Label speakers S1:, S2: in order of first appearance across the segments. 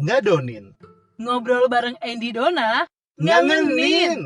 S1: ngadonin.
S2: Ngobrol bareng Andy Dona,
S1: Ngangenin.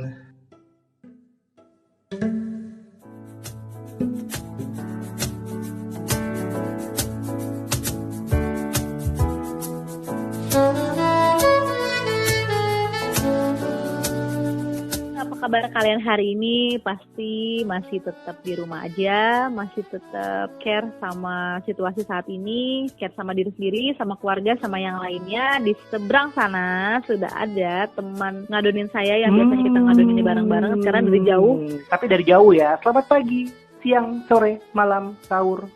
S3: Apa kabar kalian hari ini? Pasti masih tetap di rumah aja, masih tetap care sama situasi saat ini, care sama diri sendiri, sama keluarga, sama yang lainnya. Di seberang sana sudah ada teman ngadonin saya yang biasa kita ngadonin ini bareng-bareng. Sekarang dari jauh.
S4: Tapi dari jauh ya. Selamat pagi, siang, sore, malam, sahur,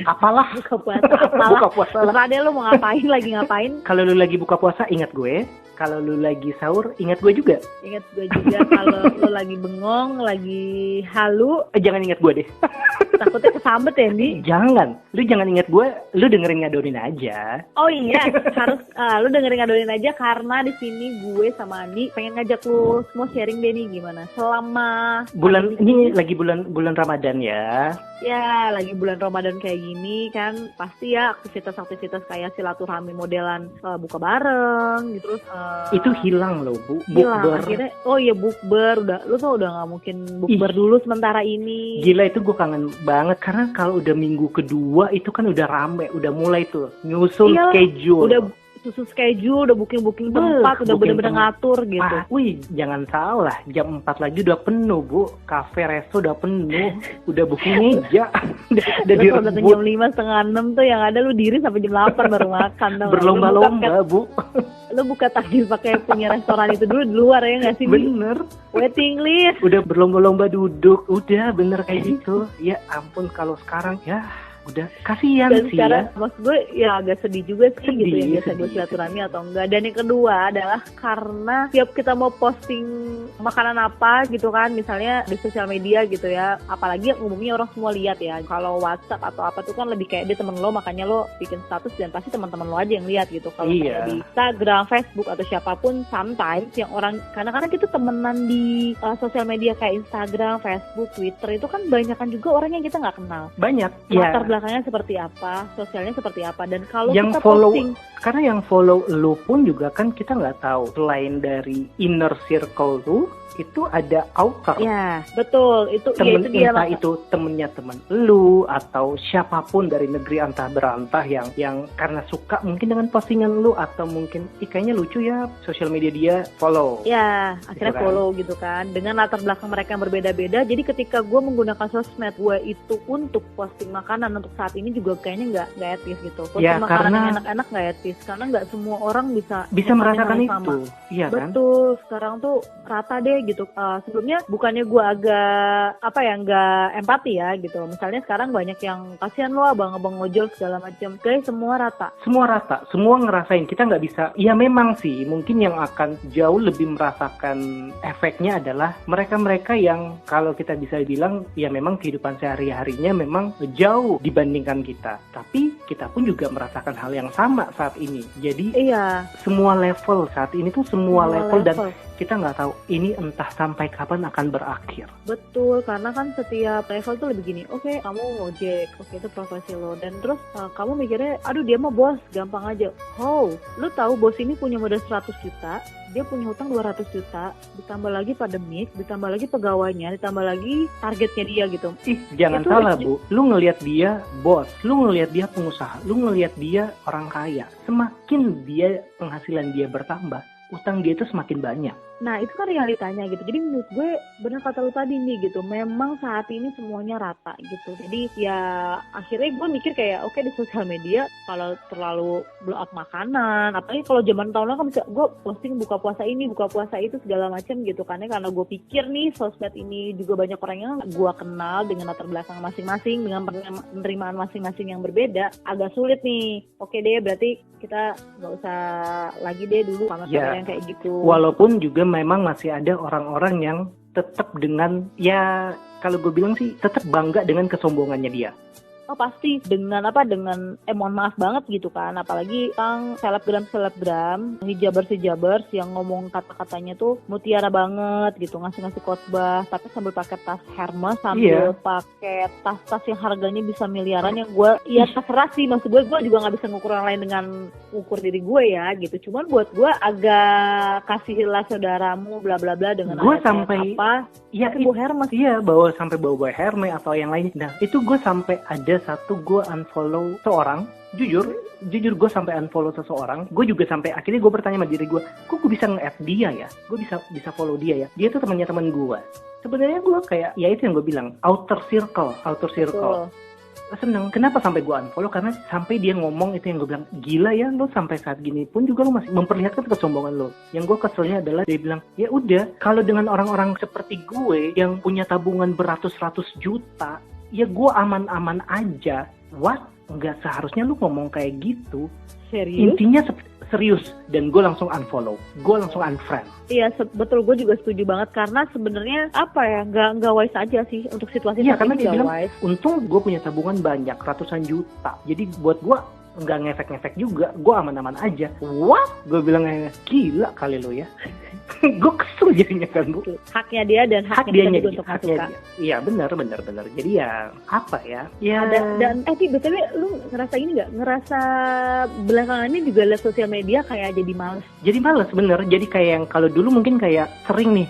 S4: apalah.
S3: Buka puasa, apalah.
S4: Buka puasa lah.
S3: Terserah deh lu mau ngapain, lagi ngapain.
S4: Kalau lu lagi buka puasa, ingat gue. Kalau lu lagi sahur, ingat gue juga.
S3: Ingat gue juga. Kalau lu lagi bengong, lagi halu,
S4: Jangan ingat gue deh.
S3: takutnya kesambet ya, Ndi.
S4: Jangan. Lu jangan ingat gue. Lu dengerin ngadonin aja.
S3: Oh iya, harus lu dengerin ngadonin aja karena di sini gue sama Andi pengen ngajak lu semua sharing deh nih gimana selama
S4: Bulan ini lagi bulan Ramadan ya.
S3: ya lagi bulan Ramadan kayak gini kan pasti ya aktivitas-aktivitas kayak silaturahmi modelan buka bareng gitu terus
S4: Itu hilang loh, Bu.
S3: hilang
S4: Bukber.
S3: akhirnya. Oh iya bukber, lu tuh udah nggak mungkin bukber dulu sementara ini.
S4: Gila, itu gue kangen banget karena kalau udah minggu kedua itu kan udah rame, udah mulai tuh nyusun
S3: Iyalah,
S4: schedule.
S3: udah susun schedule, udah booking tempat, udah
S4: booking
S3: bener-bener
S4: tempat.
S3: ngatur gitu.
S4: Wih, jangan salah, jam 4 lagi udah penuh, Bu. Kafe, resto udah penuh, udah booking meja, udah
S3: Terus kalau datang
S4: direbut,
S3: jam 5, setengah 6 tuh yang ada lu diri sampai jam 8 baru makan. Tau nggak?
S4: berlomba-lomba, Bu.
S3: Lu buka takjil pakai punya restoran itu dulu di luar ya nggak sih? Bi?
S4: Bener,
S3: Waiting list.
S4: udah berlomba-lomba duduk, udah bener kayak gitu. Ya ampun, kalau sekarang ya udah kasihan
S3: Dan
S4: sih
S3: sekarang
S4: ya.
S3: maksud gue ya agak sedih juga sih gitu
S4: Sedih,
S3: yang biasa gue
S4: sedih.
S3: silaturahmi atau enggak. Dan yang kedua adalah karena tiap kita mau posting makanan apa gitu kan, misalnya di sosial media gitu ya, apalagi yang umumnya orang semua lihat ya. Kalau WhatsApp atau apa tuh kan lebih kayak dia temen lo, makanya lo bikin status dan pasti teman-teman lo aja yang lihat gitu. Kalau
S4: Iya.
S3: kayak di Instagram, Facebook atau siapapun, sometimes yang orang kadang-kadang kita temenan di sosial media kayak Instagram, Facebook, Twitter itu kan banyakan juga orang yang kita nggak kenal.
S4: Banyak
S3: Latar
S4: ya.
S3: belakangnya seperti apa, sosialnya seperti apa, dan kalau
S4: Yang
S3: kita
S4: follow,
S3: posting,
S4: karena yang follow lu pun juga kan kita nggak tahu. Selain dari inner circle lu, itu ada outer.
S3: ya betul itu
S4: Temen,
S3: ya itu dia
S4: entah
S3: maka-
S4: itu temennya temen lu atau siapapun dari negeri antah berantah yang karena suka mungkin dengan postingan lu atau mungkin kayaknya lucu ya sosial media dia, follow.
S3: ya akhirnya
S4: Gitu kan.
S3: follow gitu kan dengan latar belakang mereka yang berbeda-beda. Jadi ketika gue menggunakan sosmed gue itu untuk posting makanan untuk saat ini juga kayaknya nggak etis gitu. Posting
S4: Ya,
S3: makanan
S4: karena-
S3: yang enak-enak nggak etis karena nggak semua orang bisa
S4: Bisa
S3: nikmatin
S4: merasakan
S3: hal yang
S4: itu, iya kan?
S3: Betul, sekarang tuh rata deh gitu. Sebelumnya bukannya gue agak nggak empati ya gitu. Misalnya sekarang banyak yang kasihan lo abang-abang ojol segala macam. Guys, semua rata.
S4: Semua rata, semua ngerasain. Kita nggak bisa. Ya memang sih, mungkin yang akan jauh lebih merasakan efeknya adalah mereka-mereka yang kalau kita bisa bilang ya memang kehidupan sehari-harinya memang jauh dibandingkan kita. Tapi kita pun juga merasakan hal yang sama saat ini. Jadi
S3: Iya.
S4: semua level saat ini tuh semua level dan
S3: level.
S4: kita nggak tahu ini entah sampai kapan akan berakhir.
S3: Betul, karena kan setiap level tuh lebih gini. Oke, kamu ngojek, oke itu profesi lo. Dan terus kamu mikirnya, aduh dia mah bos, gampang aja. Oh, lu tahu bos ini punya modal 100 juta, dia punya hutang 200 juta, ditambah lagi pandemik, ditambah lagi pegawainya, ditambah lagi targetnya dia gitu.
S4: Ih, jangan
S3: Itu
S4: salah,
S3: lucu.
S4: Bu. Lu ngelihat dia bos, lu ngelihat dia pengusaha, lu ngelihat dia orang kaya. Semakin dia penghasilan dia bertambah, utang dia itu semakin banyak.
S3: Nah itu kan realitanya gitu. Jadi menurut gue benar kata lu tadi nih gitu. Memang saat ini semuanya rata gitu. Jadi ya akhirnya gue mikir kayak oke, di sosial media kalau terlalu blow up makanan, apalagi kalau zaman tahun lalu kan bisa gue posting buka puasa ini, buka puasa itu segala macam gitu. Karena gue pikir nih sosmed ini juga banyak orang yang gue kenal dengan latar belakang masing-masing, dengan penerimaan masing-masing yang berbeda, agak sulit nih. Oke deh, berarti kita nggak usah lagi deh dulu sama
S4: Ya,
S3: yang kayak gitu.
S4: Walaupun juga memang masih ada orang-orang yang tetap dengan, ya kalau gue bilang sih tetap bangga dengan kesombongannya dia.
S3: oh pasti dengan mohon maaf banget gitu kan, apalagi tentang selebgram hijabers yang ngomong kata-katanya tuh mutiara banget gitu, ngasih khotbah tapi sambil pakai tas Hermes, sambil pakai tas-tas yang harganya bisa miliaran, yang gue ya terserah sih, maksud gue juga nggak bisa ngukur orang lain dengan ukur diri gue ya gitu, cuman buat gue agak kasihilah saudaramu bla bla bla dengan
S4: gue sampai
S3: apa
S4: ya
S3: bawa Hermes.
S4: Iya, sampai bawa Hermes atau yang lain. Nah itu gue sampai ada satu gue unfollow seorang. Jujur gue sampai unfollow seseorang. Gue juga sampai akhirnya gue bertanya sama diri gue, kok gue bisa nge-add dia ya? Gue bisa follow dia ya? Dia tuh temannya teman gue. Sebenarnya gue kayak, ya itu yang gue bilang, outer circle. Seneng. Kenapa sampai gue unfollow? Karena sampai dia ngomong itu yang gue bilang, gila ya lo sampai saat gini pun juga lo masih memperlihatkan kesombongan lo. Yang gue keselnya adalah dia bilang, ya udah kalau dengan orang-orang seperti gue yang punya tabungan beratus-ratus juta, ya gue aman-aman aja. What? Nggak seharusnya lu ngomong kayak gitu.
S3: Serius?
S4: Intinya serius. Dan gue langsung unfollow, gue langsung unfriend.
S3: Iya betul, gue juga setuju banget karena sebenarnya apa ya, nggak wise aja sih untuk situasi
S4: iya,
S3: saat
S4: karena
S3: ini.
S4: dia bilang,
S3: wise.
S4: Untung gue punya tabungan banyak ratusan juta, jadi buat gue nggak ngefek-ngefek juga, gue aman-aman aja. What? Gue bilang gila kali lo ya. Gue kesel jadinya kan, Bu.
S3: Haknya dia dan haknya kita juga untuk suka.
S4: Iya benar. Jadi ya apa ya? Ya.
S3: Dan BTW lu ngerasa ini nggak? Ngerasa belakangan ini juga lihat sosial media kayak jadi males.
S4: Jadi males bener. Jadi kayak yang kalau dulu mungkin kayak sering nih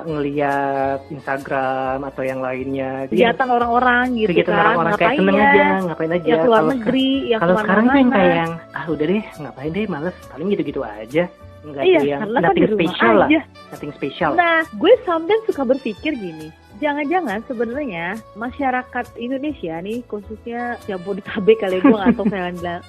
S4: ngeliat Instagram atau yang lainnya.
S3: Kegiatan orang-orang gitu kan.
S4: Kegiatan orang-orang kayak seneng aja, ngapain aja.
S3: Yang keluar negeri, yang
S4: kalau sekarang tuh yang kayak yang udah deh ngapain deh, males, paling gitu-gitu aja. Enggak ada yang nothing special lah. Nothing special.
S3: Nah, gue sometimes suka berpikir gini. Jangan-jangan sebenarnya masyarakat Indonesia nih, khususnya Jabodetabek kali, gue nggak tahu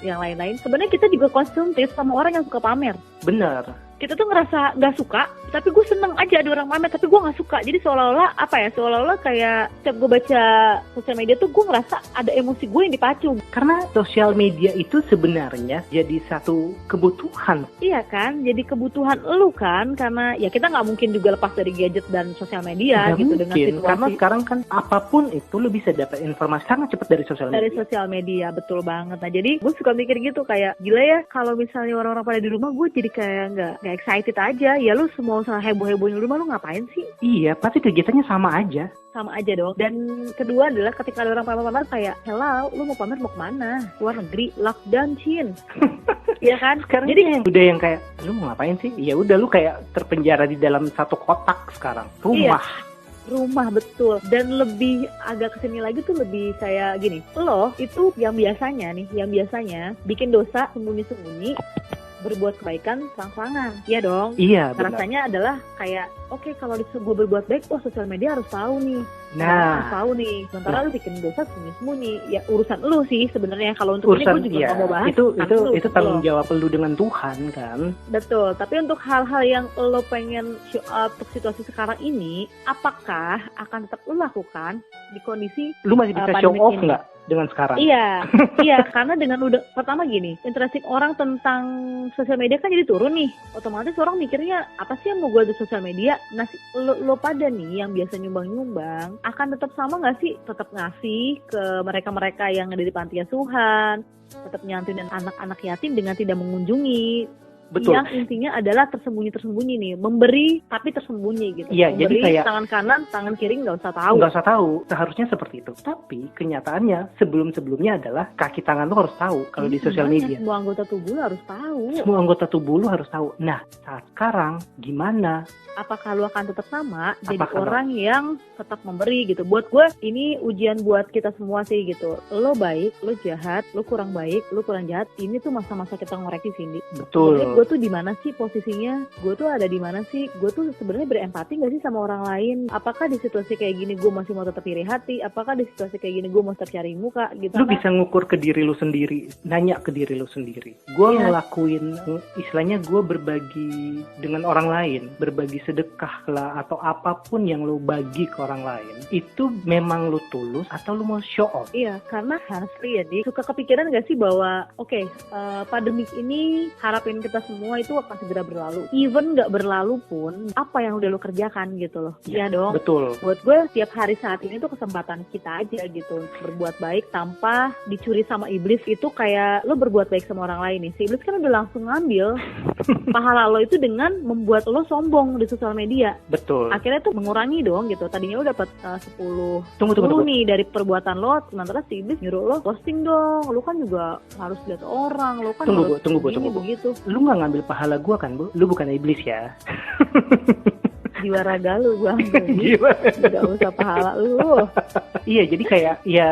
S3: yang lain-lain. Sebenarnya kita juga konsumtif sama orang yang suka pamer.
S4: Bener.
S3: Kita tuh ngerasa nggak suka, tapi gue seneng aja ada orang pamer, tapi gue nggak suka. Jadi seolah-olah seolah-olah kayak setiap gue baca sosial media tuh gue ngerasa ada emosi gue yang dipacu.
S4: Karena sosial media itu sebenarnya jadi satu kebutuhan.
S3: Iya kan, jadi kebutuhan lu kan, karena ya kita nggak mungkin juga lepas dari gadget dan sosial media
S4: nggak
S3: gitu
S4: mungkin,
S3: dengan situasi.
S4: Karena sekarang kan apapun itu lu bisa dapat informasi sangat cepat dari sosial media.
S3: Dari sosial media, betul banget. Nah jadi gue suka mikir gitu kayak, gila ya kalau misalnya orang-orang pada di rumah, gue jadi kayak nggak excited aja. Ya lu semua usaha heboh-hebohnya di rumah, lu ngapain sih?
S4: Iya, pasti kegiatannya sama aja.
S3: Sama aja dong. Dan kedua adalah ketika ada orang pamer-pamer kayak, hello, lu mau pamer mau kemana? Luar negeri, lockdown, Chin. Iya kan?
S4: Sekarang
S3: jadi
S4: yang udah yang kayak, lu mau ngapain sih? Ya udah lu kayak terpenjara di dalam satu kotak sekarang. Rumah.
S3: Iya. Rumah, betul. Dan lebih agak kesini lagi tuh lebih kayak gini, lo itu yang biasanya bikin dosa sembunyi-sembunyi, berbuat kebaikan serang-serangan. Iya dong.
S4: Iya, benar.
S3: Rasanya adalah kayak, oke, kalau gue berbuat baik, sosial media harus tahu nih.
S4: Nah,
S3: harus tahu nih. Sementara lu bikin dosa sembunyi-sembunyi. Ya urusan lu sih sebenarnya. Kalau untuk
S4: urusan,
S3: ini gue juga nggak mau bahas.
S4: Itu tanggung jawab lu dengan Tuhan kan.
S3: Betul. Tapi untuk hal-hal yang lo pengen show up untuk situasi sekarang ini, apakah akan tetap lo lakukan di kondisi
S4: lu masih bisa show off nggak dengan sekarang?
S3: Iya, karena dengan udah pertama gini, interest orang tentang sosial media kan jadi turun nih. Otomatis orang mikirnya apa sih yang mau gue di sosial media? Nah, lo pada nih yang biasa nyumbang akan tetap sama nggak sih? Tetap ngasih ke mereka-mereka yang ada di panti asuhan, tetap nyantuin anak-anak yatim dengan tidak mengunjungi.
S4: Betul.
S3: Yang intinya adalah tersembunyi nih, memberi tapi tersembunyi gitu.
S4: Iya,
S3: memberi,
S4: jadi kayak
S3: tangan kanan, tangan kiri nggak usah tahu.
S4: Nggak usah tahu, seharusnya seperti itu. Tapi kenyataannya sebelumnya adalah kaki tangan lo harus tahu kalau di sosial media.
S3: Semua anggota tubuh lo harus tahu.
S4: Semua anggota tubuh lo harus tahu. Nah, saat sekarang gimana?
S3: Apakah lo akan tetap sama jadi
S4: Apakah
S3: orang yang tetap memberi gitu? Buat gue ini ujian buat kita semua sih gitu. Lo baik, lo jahat, lo kurang baik, lo kurang jahat. Ini tuh masa-masa kita ngoreksi, Cindy.
S4: Betul.
S3: Sebenarnya gue tuh di mana sih posisinya? Gue tuh ada di mana sih? Gue tuh sebenarnya berempati nggak sih sama orang lain? Apakah di situasi kayak gini gue masih mau tetap iri hati? Apakah di situasi kayak gini gue mau tetap cari muka? Gitu.
S4: Lo bisa ngukur ke diri lo sendiri, nanya ke diri lo sendiri. Gue ngelakuin, istilahnya gue berbagi dengan orang lain, berbagi sedekah lah atau apapun yang lo bagi ke orang lain, itu memang lo tulus atau lo mau show off?
S3: Iya, karena asli ya, Dik. Suka kepikiran gak sih bahwa pandemik ini harapin kita semua itu akan segera berlalu. Even nggak berlalu pun, apa yang udah lo kerjakan gitu loh. Iya dong.
S4: Betul.
S3: Buat gue setiap hari saat ini tuh kesempatan kita aja gitu berbuat baik tanpa dicuri sama iblis. Itu kayak lo berbuat baik sama orang lain nih, si iblis kan udah langsung ngambil pahala lo itu dengan membuat lo sombong di sosial media.
S4: Betul.
S3: Akhirnya tuh mengurangi dong gitu. Tadinya lo dapat 10
S4: Tunggu.
S3: nih dari perbuatan lo, sementara si iblis nyuruh lo posting dong. Lo kan juga harus lihat orang, lo kan harus
S4: Tunggu, Bu.
S3: begitu.
S4: Lu nggak ngambil pahala gua kan, Bu? Lu bukan iblis ya?
S3: Jiwa raga lu gue ambil.
S4: Gimana?
S3: Gak usah pahala lu.
S4: Iya, jadi kayak ya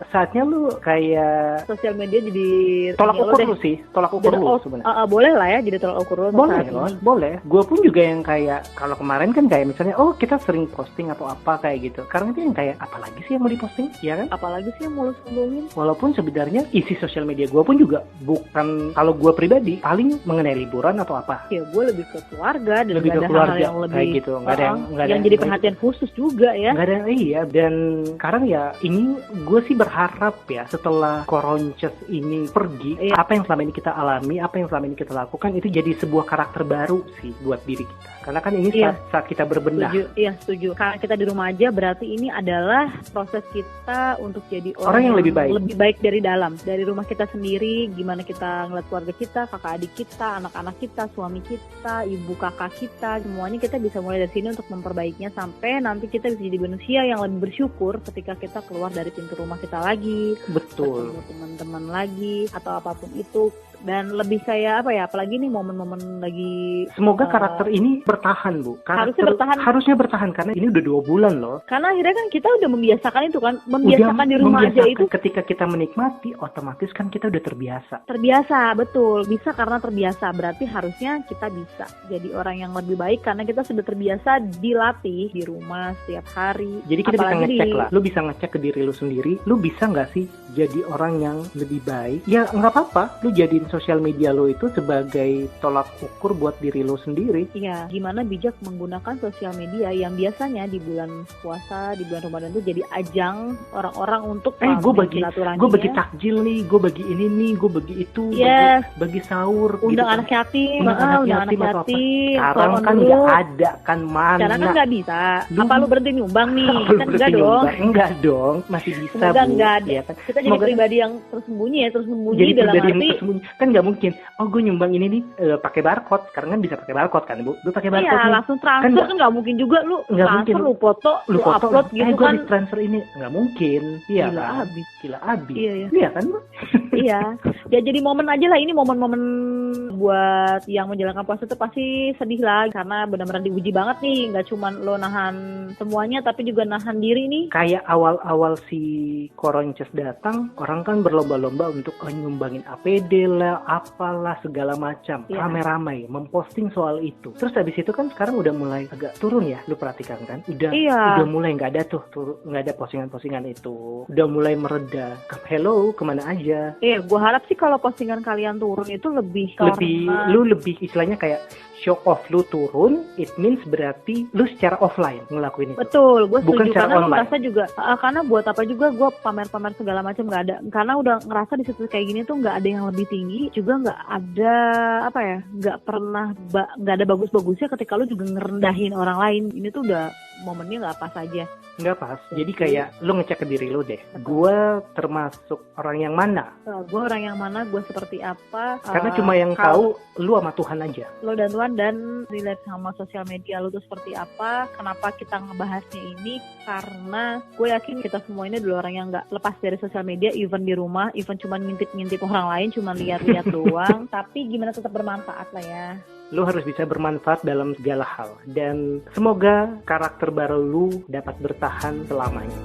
S4: saatnya lu kayak
S3: Sosial media jadi
S4: tolak
S3: ini
S4: ukur
S3: deh.
S4: lu sih, tolak ukur
S3: Jadi,
S4: lu sebenarnya.
S3: boleh lah ya jadi tolak ukur lu
S4: Boleh
S3: saat
S4: loh,
S3: ini.
S4: boleh. Gue pun juga yang kayak kalau kemarin kan kayak misalnya, oh kita sering posting atau apa kayak gitu. Sekarang itu yang kayak apalagi sih yang mau diposting, ya kan?
S3: Apalagi sih yang mau lu sombongin.
S4: Walaupun sebenarnya isi sosial media gue pun juga bukan, kalau gue pribadi paling mengenai liburan atau apa.
S3: Ya gue lebih ke keluarga dan
S4: Lebih
S3: gak
S4: ke
S3: ada
S4: keluarga,
S3: hal yang lebih
S4: kayak gitu. Nggak ada
S3: yang jadi perhatian khusus juga ya.
S4: Nggak ada, iya. Dan sekarang ya ini gue sih berharap ya setelah Koronces ini pergi,
S3: Iya.
S4: apa yang selama ini kita alami, apa yang selama ini kita lakukan itu jadi sebuah karakter baru sih buat diri kita. Karena kan ini
S3: Iya.
S4: saat kita berbenah.
S3: Setuju. Karena kita di rumah aja berarti ini adalah proses kita untuk jadi
S4: Orang yang lebih baik.
S3: Lebih baik dari dalam. Dari rumah kita sendiri, gimana kita ngeliat keluarga kita, kakak adik kita, anak-anak kita, suami kita, ibu kakak kita, semuanya kita bisa mulai dari sini untuk memperbaikinya sampai nanti kita bisa jadi manusia yang lebih bersyukur ketika kita keluar dari pintu rumah kita lagi,
S4: Betul.
S3: ketemu teman-teman lagi atau apapun itu. Dan lebih kayak apa ya, apalagi nih momen-momen lagi
S4: Semoga karakter ini bertahan, Bu. Harusnya bertahan karena ini udah 2 bulan loh.
S3: karena akhirnya kan kita udah membiasakan itu kan, membiasakan di rumah aja itu.
S4: Ketika kita menikmati, otomatis kan kita udah terbiasa.
S3: Terbiasa, betul. Bisa karena terbiasa, berarti harusnya kita bisa jadi orang yang lebih baik karena kita sudah terbiasa dilatih di rumah setiap hari.
S4: Jadi kita bisa
S3: Apalagi
S4: ngecek lah. Lu bisa ngecek ke diri lu sendiri. Lu bisa nggak sih jadi orang yang lebih baik? Ya nggak apa-apa. Lu jadiin sosial media lu itu sebagai tolak ukur buat diri lu sendiri.
S3: Iya, gimana bijak menggunakan sosial media yang biasanya di bulan puasa, di bulan Ramadan itu jadi ajang orang-orang untuk
S4: Gue bagi
S3: silaturahminya.
S4: takjil nih, gue bagi ini nih, gue bagi itu,
S3: Yes.
S4: bagi sahur.
S3: Undang
S4: gitu.
S3: anak yatim,
S4: Undang anak
S3: undang anak
S4: yatim atau apa.
S3: yatim.
S4: Sekarang
S3: Telepon
S4: kan
S3: dulu.
S4: nggak ada kan, mana?
S3: Sekarang kan nggak bisa. Apa lu berhenti nyumbang nih?
S4: Lu
S3: Kan enggak
S4: berarti
S3: dong.
S4: nyumbang? Enggak dong, masih bisa.
S3: Semoga
S4: Bu.
S3: nggak ada.
S4: Iya kan?
S3: Kita jadi
S4: Semoga-
S3: pribadi yang tersembunyi ya, tersembunyi
S4: Jadi
S3: dalam
S4: pribadi yang
S3: arti
S4: tersembunyi. Kan nggak mungkin, oh gue nyumbang ini nih pakai barcode. Sekarang kan bisa pakai barcode kan, Bu? Gue pakai barcode
S3: iya
S4: nih.
S3: langsung transfer kan nggak mungkin juga lu
S4: Nggak
S3: transfer
S4: mungkin.
S3: lu foto
S4: Lu foto,
S3: upload gitu
S4: gue
S3: kan.
S4: di transfer ini. Nggak mungkin. Iya
S3: Gila
S4: kan?
S3: abis.
S4: Gila abis.
S3: Iya, iya.
S4: Iya kan, Bu?
S3: Iya, ya jadi momen aja lah, ini momen-momen buat yang menjalankan puasa itu pasti sedih lah karena benar-benar diuji banget nih, nggak cuman lo nahan semuanya tapi juga nahan diri nih.
S4: Kayak awal-awal si Koronces datang, orang kan berlomba-lomba untuk nyumbangin APD lah, apalah segala macam,
S3: Iya.
S4: ramai-ramai memposting soal itu. Terus habis itu kan sekarang udah mulai agak turun ya, lu perhatikan kan?
S3: Iya.
S4: Udah mulai nggak ada tuh, nggak ada postingan-postingan itu. Udah mulai mereda. Hello, kemana aja?
S3: Gue harap sih kalau postingan kalian turun itu lebih
S4: Lu lebih istilahnya kayak show off, lu turun, it means berarti lu secara offline ngelakuin itu.
S3: betul, gue
S4: Bukan
S3: setuju
S4: secara
S3: karena gue
S4: online.
S3: merasa juga karena buat apa juga gue pamer-pamer segala macam nggak ada, karena udah ngerasa di situ kayak gini tuh nggak ada yang lebih tinggi, juga nggak ada apa ya, nggak pernah nggak ada bagus-bagusnya ketika lu juga ngerendahin orang lain. Ini tuh udah momennya nggak pas aja.
S4: Nggak pas. Jadi kayak lu ngecek ke diri lu deh. Gue termasuk orang yang mana?
S3: Gue orang yang mana, gue seperti apa.
S4: Karena cuma yang tahu lu sama Tuhan aja.
S3: Lo dan Tuhan, dan relate sama sosial media lo tuh seperti apa. Kenapa kita ngebahasnya ini? Karena gue yakin kita semua ini adalah orang yang nggak lepas dari sosial media, even di rumah, even cuma ngintip-ngintip orang lain, cuma lihat-lihat doang. Tapi gimana tetap bermanfaat lah ya.
S4: Lu harus bisa bermanfaat dalam segala hal. Dan semoga karakter baru lu dapat bertahan selamanya.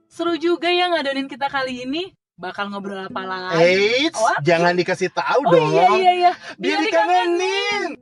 S2: Seru juga ya ngadonin kita kali ini. Bakal ngobrol apa lagi?
S1: Eits,
S2: What?
S1: jangan dikasih tahu
S2: Oh
S1: dong.
S2: iya.
S1: Biar dikangenin.